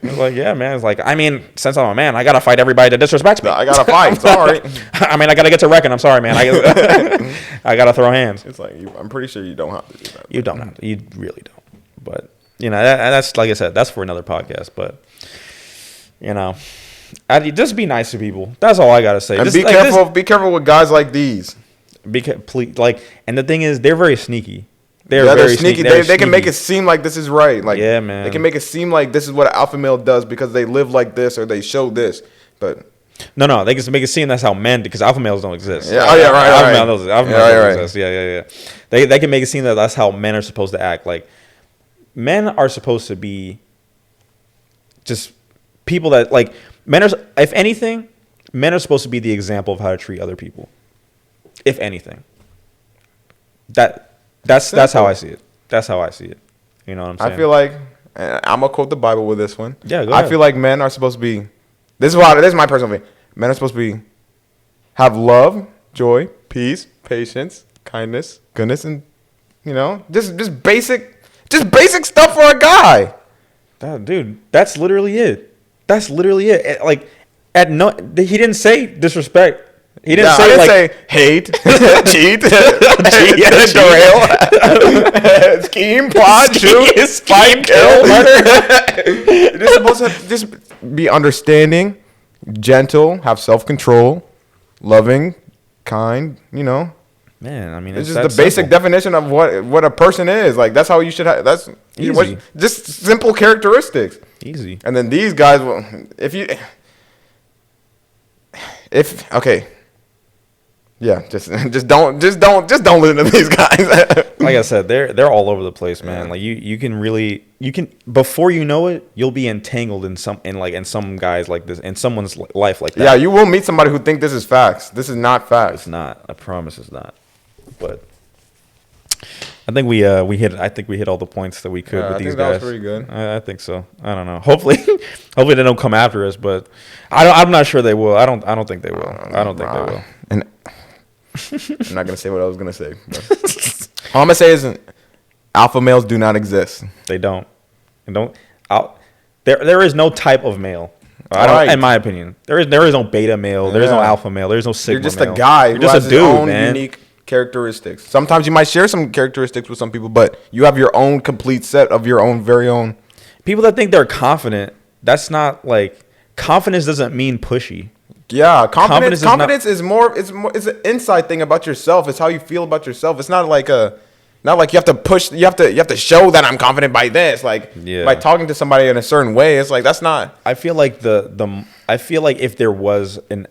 It's like, yeah, man. It's like, I mean, since I'm a man, I gotta fight everybody that disrespects me. I gotta fight. Sorry. I mean, I gotta get to wrecking. I'm sorry, man. I gotta throw hands. It's like I'm pretty sure you don't have to do that. You don't have to. You really don't. But you know, that's like I said, that's for another podcast. But you know, just be nice to people. That's all I gotta say. And just, be careful. Be careful with guys like these. Please, like, and the thing is, they're very sneaky. They're very sneaky. They can make it seem like this is right. Like, yeah, man. They can make it seem like this is what an alpha male does because they live like this or they show this. But no, they can make it seem that's how men do because alpha males don't exist. Yeah, oh yeah, right. Alpha males don't exist. Yeah. They can make it seem that that's how men are supposed to act. Like, men are supposed to be just people that like men are. If anything, men are supposed to be the example of how to treat other people. If anything, that's how I see it. That's how I see it. You know what I'm saying? I feel like, and I'm gonna quote the Bible with this one. Yeah, go ahead. I feel like men are supposed to be. This is my personal opinion. Men are supposed to have love, joy, peace, patience, kindness, goodness, and just basic stuff for a guy. Dude, that's literally it. That's literally it. Like, he didn't say disrespect. He didn't say hate, cheat, derail, scheme, plot, shoot, fight, kill, murder. You're supposed to just be understanding, gentle, have self-control, loving, kind. Man, I mean, it's just the basic definition of what a person is. Like that's how you should have. That's easy. Just simple characteristics. Easy. And then these guys, okay. Yeah, just don't listen to these guys. Like I said, they're all over the place, man. Like you can before you know it, you'll be entangled in some guys like this, in someone's life like that. Yeah, you will meet somebody who think this is facts. This is not facts. It's not. I promise it's not. But I think we hit all the points that we could with these guys. That was pretty good. I think so. I don't know. Hopefully they don't come after us, but I'm not sure they will. I don't think they will. I don't think they will. And I'm not gonna say what I was gonna say. But all I'm gonna say is alpha males do not exist. They don't. There is no type of male. In my opinion, there is no beta male. There is no alpha male. There is no sigma male. You're just a guy. You're just a dude, his own man. Unique characteristics. Sometimes you might share some characteristics with some people, but you have your own complete set of your own very own. People that think they're confident. That's not like confidence doesn't mean pushy. Yeah, confidence is more. It's an inside thing about yourself. It's how you feel about yourself. It's not like you have to push. You have to show that I'm confident by this. Like by talking to somebody in a certain way. It's like that's not. I feel like I feel like if there was an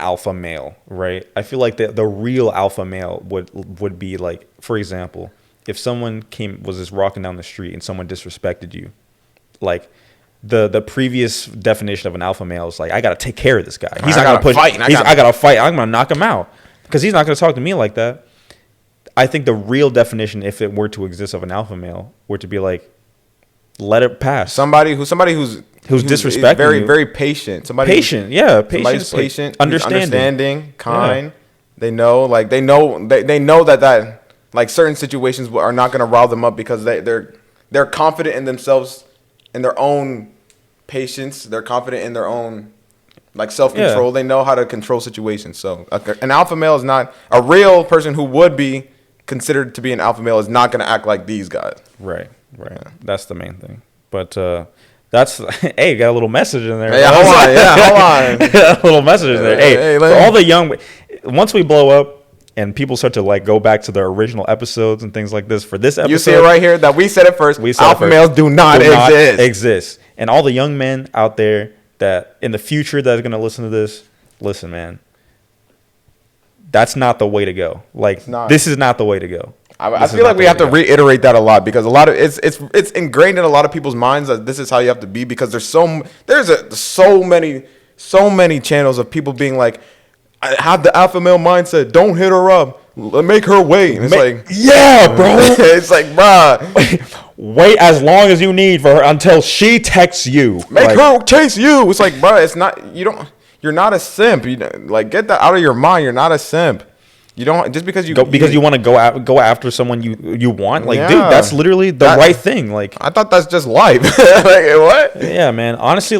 alpha male, right? I feel like the real alpha male would be like, for example, if someone was just walking down the street and someone disrespected you, like. The previous definition of an alpha male is like, I gotta take care of this guy. He's not gonna push. I gotta fight. I'm gonna knock him out because he's not gonna talk to me like that. I think the real definition, if it were to exist, of an alpha male were to be like, let it pass. Somebody who's disrespecting very you. very patient. Patient, Somebody's patient, understanding, kind. Yeah. They know that like certain situations are not gonna rile them up because they're confident in themselves, in their own patience. They're confident in their own like self-control. They know how to control situations. So an alpha male is not a real person who would be considered to be an alpha male is not going to act like these guys. Right. Yeah. That's the main thing. But That's hey, got a little message in there. Yeah, hold on. A little message in there. Hey, for all the young, once we blow up and people start to like go back to their original episodes and things like this, for this episode, you see it right here that we said it first. Alpha males do not exist. And all the young men out there that in the future that are gonna listen to this, listen, man, that's not the way to go. Like this is not the way to go. I feel like we have to reiterate that a lot because a lot of it's ingrained in a lot of people's minds that this is how you have to be because there's so many channels of people being like, I have the alpha male mindset, don't hit her up, make her wait. And it's like, yeah, bro. It's like, bruh, wait as long as you need for her until she texts you. Make her chase you. It's like, bruh, it's not, you're not a simp. Like, get that out of your mind. You're not a simp. You don't just because you want to go after someone you want. Like, dude, that's literally the right thing. Like, I thought that's just life. Like, what? Yeah, man. Honestly,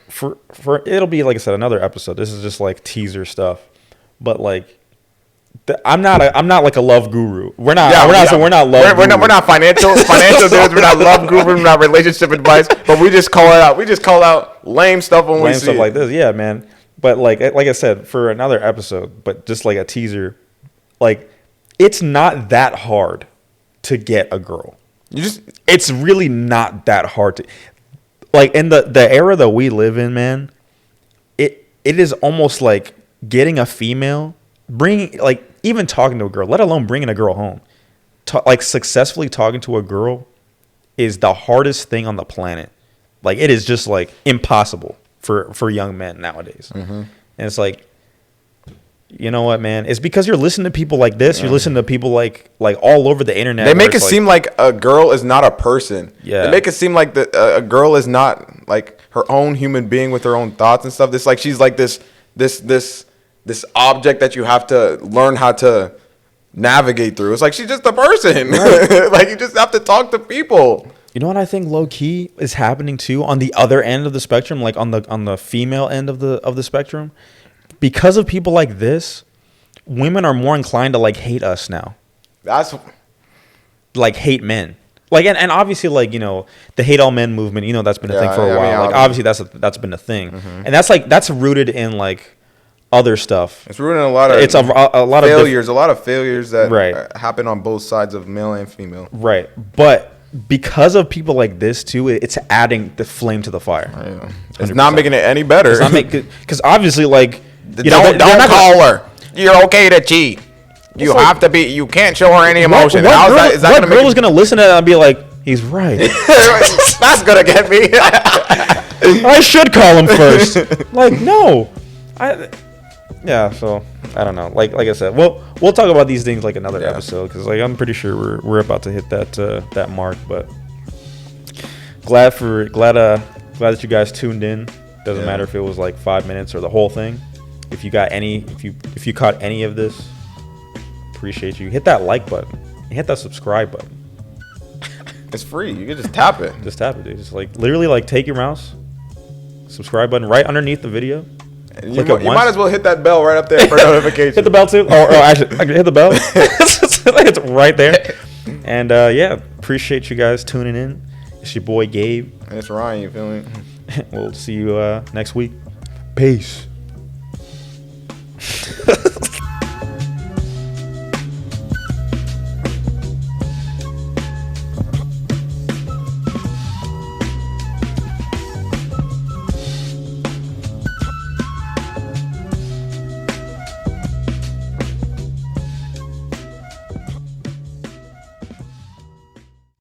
for it'll be, like I said, another episode. This is just like teaser stuff. But like, I'm not like a love guru. We're not love. We're not financial dudes. We're not love guru. We're not relationship advice. But we just call it out. We just call out lame stuff when we see stuff like this. Yeah, man. But like I said, for another episode, but just like a teaser, like it's not that hard to get a girl. It's really not that hard to, like, in the era that we live in, man. It is almost like getting a female, even talking to a girl, let alone bringing a girl home. Like successfully talking to a girl is the hardest thing on the planet. Like it is just like impossible for young men nowadays. Mm-hmm. And it's like, you know what, man? It's because you're listening to people like this. You're listening to people like all over the internet. They make it seem like a girl is not a person. Yeah. They make it seem like a girl is not like her own human being with her own thoughts and stuff. It's like she's like this object that you have to learn how to navigate through. It's like she's just a person. Right. Like you just have to talk to people. You know what I think low key is happening too on the other end of the spectrum, like on the female end of the spectrum, because of people like this, women are more inclined to like hate us now. That's like hate men. Like and obviously like, you know, the hate all men movement, you know, that's been a thing for a while. Like obviously that's been a thing. Mm-hmm. And that's rooted in like other stuff. It's rooted in a lot of a lot failures, a lot of failures that happen on both sides of male and female. Right. But because of people like this too, it's adding the flame to the fire. Yeah. It's not making it any better. Because obviously, like, don't call her. You're okay to cheat. You have to be. You can't show her any emotion. What girl is gonna listen to that and be like, he's right? That's gonna get me. I should call him first. Like, no, yeah. So I don't know. Like I said, we'll talk about these things like another episode because like I'm pretty sure we're about to hit that mark. But glad that you guys tuned in. Doesn't matter if it was like 5 minutes or the whole thing. If you got if you caught any of this, appreciate you. Hit that like button. Hit that subscribe button. It's free. You can just tap it. Just tap it, dude. Just like literally like take your mouse, subscribe button right underneath the video. You might as well hit that bell right up there for notification. Hit the bell too. Or actually, I can hit the bell. It's right there. And appreciate you guys tuning in. It's your boy Gabe. And it's Ryan. You feel me? We'll see you next week. Peace.